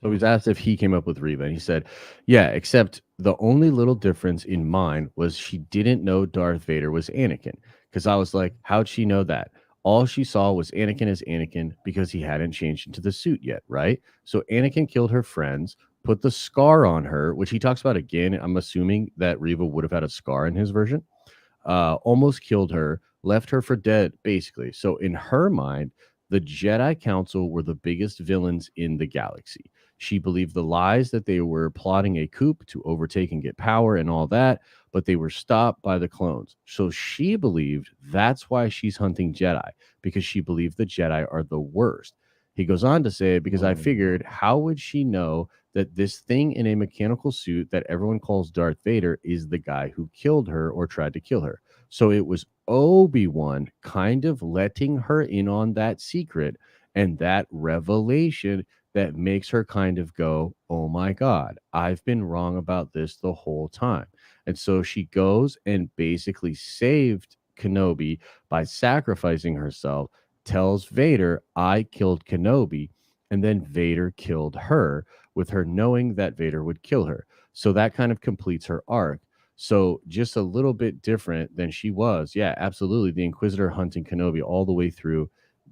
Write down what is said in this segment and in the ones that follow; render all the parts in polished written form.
So he was asked if he came up with Reva, and he said, "Yeah, except the only little difference in mine was she didn't know Darth Vader was Anakin. Because I was like, how'd she know that? All she saw was Anakin as Anakin because he hadn't changed into the suit yet, right? So Anakin killed her friends, put the scar on her, which he talks about again. I'm assuming that Reva would have had a scar in his version. Almost killed her, left her for dead, basically. So in her mind, the Jedi Council were the biggest villains in the galaxy. She believed the lies that they were plotting a coup to overtake and get power and all that, but they were stopped by the clones. So she believed that's why she's hunting Jedi, because she believed the Jedi are the worst. He goes on to say, because I figured, how would she know that this thing in a mechanical suit that everyone calls Darth Vader is the guy who killed her or tried to kill her? So it was Obi-Wan kind of letting her in on that secret and that revelation that makes her kind of go, oh my God, I've been wrong about this the whole time. And so she goes and basically saved Kenobi by sacrificing herself, tells Vader, I killed Kenobi. And then Vader killed her with her knowing that Vader would kill her. So that kind of completes her arc. So just a little bit different than she was. Yeah, absolutely. The Inquisitor hunting Kenobi all the way through,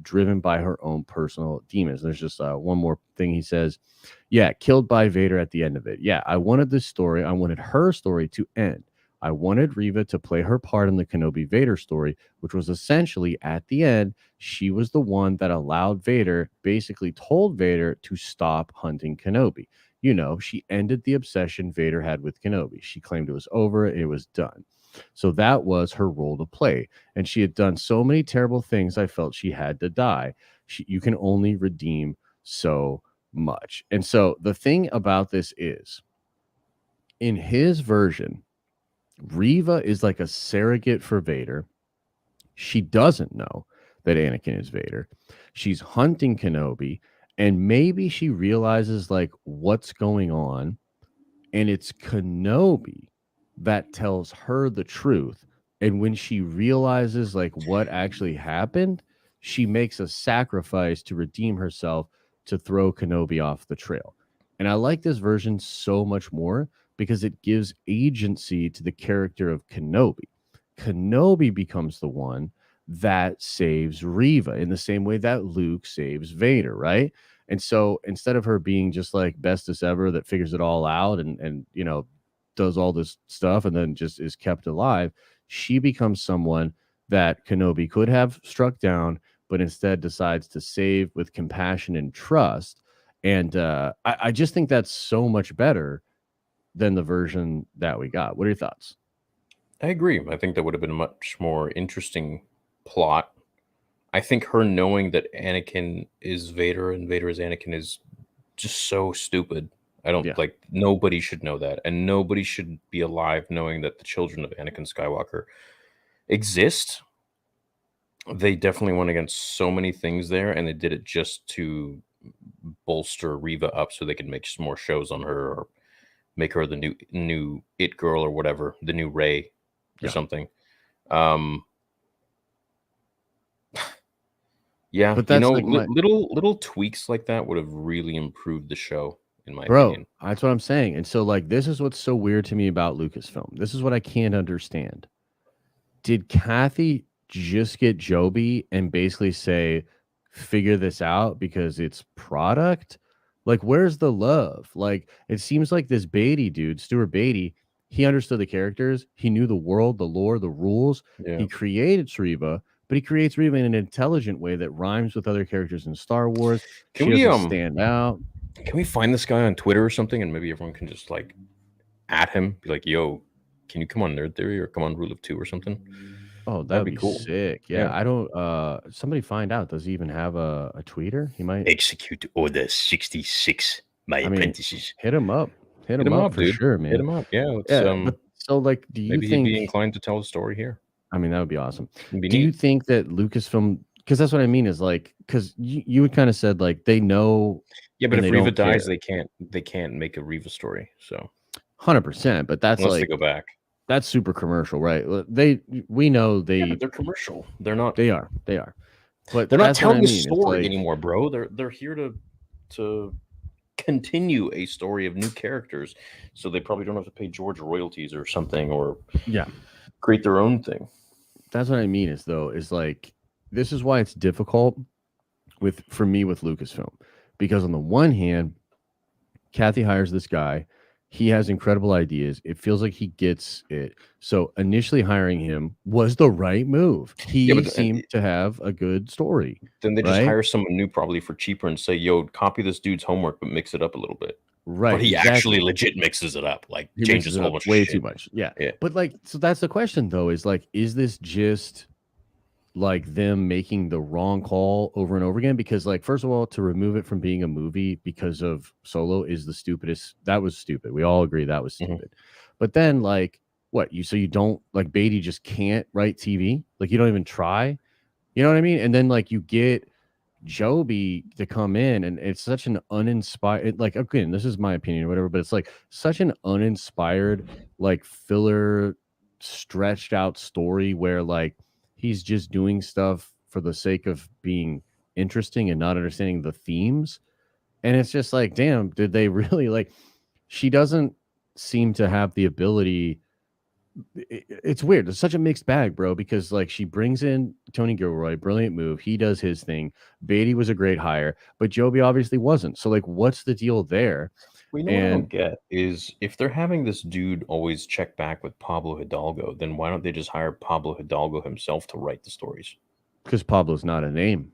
driven by her own personal demons. There's just one more thing he says. Yeah, killed by Vader at the end of it. Yeah, I wanted this story. I wanted her story to end. I wanted Reva to play her part in the Kenobi Vader story, which was essentially at the end, she was the one that allowed Vader, basically told Vader to stop hunting Kenobi. You know, she ended the obsession Vader had with Kenobi. She claimed it was over, it was done. So that was her role to play. And she had done so many terrible things, I felt she had to die. You can only redeem so much. And so the thing about this is, in his version, Reva is like a surrogate for Vader. She doesn't know that Anakin is Vader. She's hunting Kenobi, and maybe she realizes like what's going on, and it's Kenobi that tells her the truth. And when she realizes like what actually happened, she makes a sacrifice to redeem herself to throw Kenobi off the trail. And I like this version so much more because it gives agency to the character of Kenobi. Kenobi becomes the one that saves Reva in the same way that Luke saves Vader, right? And so instead of her being just like bestest ever that figures it all out and you know does all this stuff and then just is kept alive, she becomes someone that Kenobi could have struck down, but instead decides to save with compassion and trust. And I just think that's so much better than the version that we got. What are your thoughts? I agree. I think that would have been a much more interesting plot. I think her knowing that Anakin is Vader and Vader is Anakin is just so stupid. I don't Yeah. like nobody should know that, and nobody should be alive knowing that the children of Anakin Skywalker exist. They definitely went against so many things there, and they did it just to bolster Reva up so they could make some more shows on her or make her the new it girl or whatever, the new Rey or Yeah. something. Um, yeah, But that's like my little tweaks like that would have really improved the show, in my bro, opinion. that's what I'm saying. And so like this is what's so weird to me about Lucasfilm. This is what I can't understand. Did Kathy just get Joby and basically say, figure this out because it's product? Like, where's the love? Like, it seems like this Beatty dude, Stuart Beatty, he understood the characters, he knew the world, the lore, the rules. Yeah. He created Reva, but he creates Reva in an intelligent way that rhymes with other characters in Star Wars. Can She we doesn't stand out. can we find this guy on Twitter or something, and maybe everyone can just like at him, be like, "Yo, can you come on Nerd Theory or come on Rule of Two or something?" Oh, that That'd would be be cool. sick. Yeah, Yeah. I don't somebody find out. Does he even have a tweeter? He might. Execute Order 66, my I mean, apprentices. hit him up. Hit Hit him him up up, for dude. sure, Hit man. him up. Yeah, let's Yeah, but so like, do you maybe he'd be think? inclined to tell the story here. I mean, that would be awesome. It'd be Do you neat. think that Lucasfilm? Because that's what I mean is like, because you had kind of said like they know Yeah, but and if they Reva don't dies, care, they can't make a Reva story. So 100%. But that's unless they like go back. that's super commercial, right? They we know Yeah, but they're commercial. they are. But They're not that's what telling I a mean. It's story like anymore, bro. They're here to continue a story of new characters, so they probably don't have to pay George royalties or something, or Yeah, create their own thing. that's what I mean. Is like this is why it's difficult with for me with Lucasfilm, because on the one hand, Kathy hires this guy. He has incredible ideas. It feels like he gets it. So initially hiring him was the right move. Yeah, He but seemed to have a good story, then they just right? hire someone new, probably for cheaper, and say, "Yo, copy this dude's homework, but mix it up a little bit." But Right, he actually exactly. legit mixes it up, like He mixes changes a it whole up bunch of way too shit. much. Yeah. Yeah. But like so that's the question though is like is this just like them making the wrong call over and over again because like first of all to remove it from being a movie because of Solo is the stupidest. That was stupid. We all agree that was Mhm. stupid. But then like what you so you don't like Beatty just can't write TV? Like you don't even try? You know what I mean? And then like you get Joby to come in and it's such an uninspired like again, this is my opinion or whatever, but it's like such an uninspired, like filler, stretched out story where like he's just doing stuff for the sake of being interesting and not understanding the themes. And it's just like, damn, did they really like she doesn't seem to have the ability it's weird. It's such a mixed bag, bro, because like she brings in Tony Gilroy, brilliant move. He does his thing. Beatty was a great hire, but Joby obviously wasn't. So like what's the deal there? Well, you know what I And don't get is, if they're having this dude always check back with Pablo Hidalgo, then why don't they just hire Pablo Hidalgo himself to write the stories? because Pablo's not a name.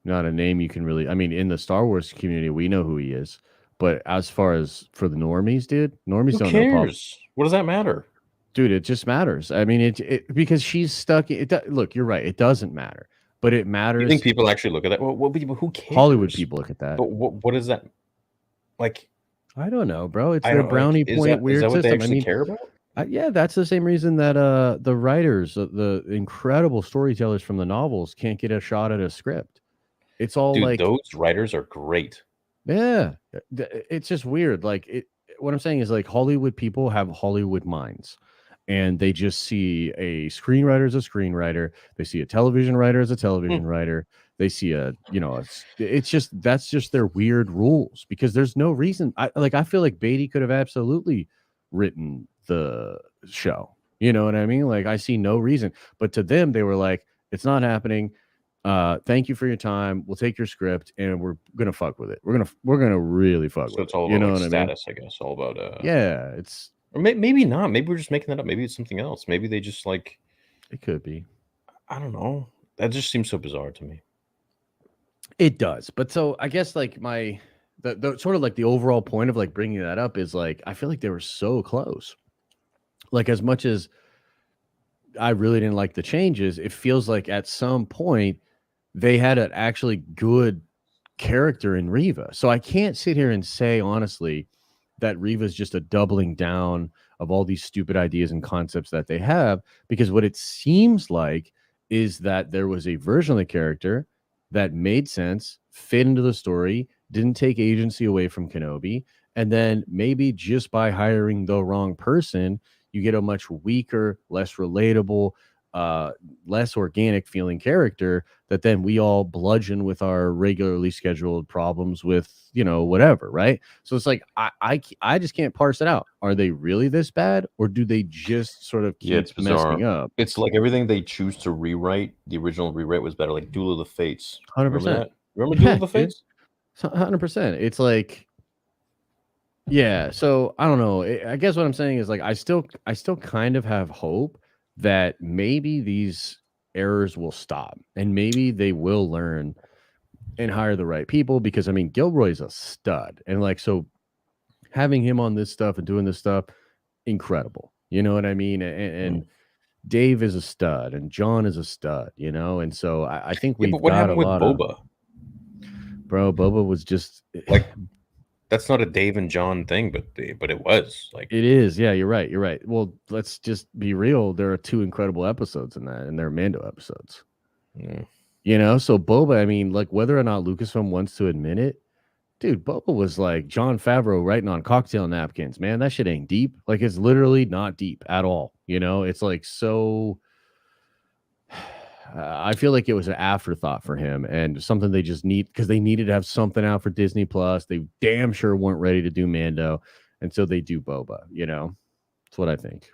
Not a name you can really I mean, in the Star Wars community, we know who he is. But as far as for the normies, dude, normies Who don't know Pablo. cares? What does that matter? Dude, it just matters. I mean, it because she's stuck. Look, you're right. It doesn't matter, but it You think matters. people actually look at that? Well, people, who Hollywood cares? people look at that. But what is that like? I don't know, bro. It's I their don't like. brownie point Is weird that what they system. I actually mean, care about? yeah, that's the same reason that the writers, the incredible storytellers from the novels, can't get a shot at a script. It's all Dude, like, those writers are great. yeah, it's just weird. Like it. What I'm saying is like Hollywood people have Hollywood minds, and they just see a screenwriter as a screenwriter. They see a television writer as a Hmm. television writer. They see a it's just that's just their weird rules because there's no reason. I feel like Beatty could have absolutely written the show. You know what I mean? Like I see no reason, but to them they were like, it's not happening. Thank you for your time. We'll take your script and we're gonna fuck with it. We're gonna really fuck So with it's it. all You about know like what I mean? status, I guess. All about Yeah, it's or maybe not. Maybe we're just making that up. Maybe it's something else. Maybe they just like, it could be. I don't know. That just seems so bizarre to me. It does. But so I guess like the sort of like the overall point of like bringing that up is like I feel like they were so close. Like as much as I really didn't like the changes, it feels like at some point they had an actually good character in Reva. So I can't sit here and say honestly that Reva's just a doubling down of all these stupid ideas and concepts that they have because what it seems like is that there was a version of the character that made sense, fit into the story, didn't take agency away from Kenobi, and then maybe just by hiring the wrong person, you get a much weaker, less relatable, less organic feeling character that then we all bludgeon with our regularly scheduled problems with, whatever, right? So it's like I just can't parse it out. Are they really this bad, or do they just sort of Yeah, keep it's messing bizarre. up? It's like everything they choose to rewrite, the original rewrite was better. Like Duel of the Fates. Remember 100%. that? Remember Duel Yeah, of the dude. Fates? 100%. It's like, yeah. So I don't know. I guess what I'm saying is like I still kind of have hope that maybe these errors will stop and maybe they will learn and hire the right people because I mean Gilroy's a stud and like so having him on this stuff and doing this stuff incredible. You know what I mean? And Mm. Dave is a stud and John is a stud, and so I think Yeah, but we've what got a happened with lot of Boba? bro. Boba was just Like, that's not a Dave and John thing, but it was like, it is. Yeah, you're right. You're right. Well, let's just be real. There are two incredible episodes in that, and they're Mando episodes. mm. So Boba, I mean, like whether or not Lucasfilm wants to admit it, dude, Boba was like John Favreau writing on cocktail napkins, man. That shit ain't deep. Like it's literally not deep at all. It's like so I feel like it was an afterthought for him and something they just need because they needed to have something out for Disney Plus. They damn sure weren't ready to do Mando, and so they do Boba. You know, that's what I think.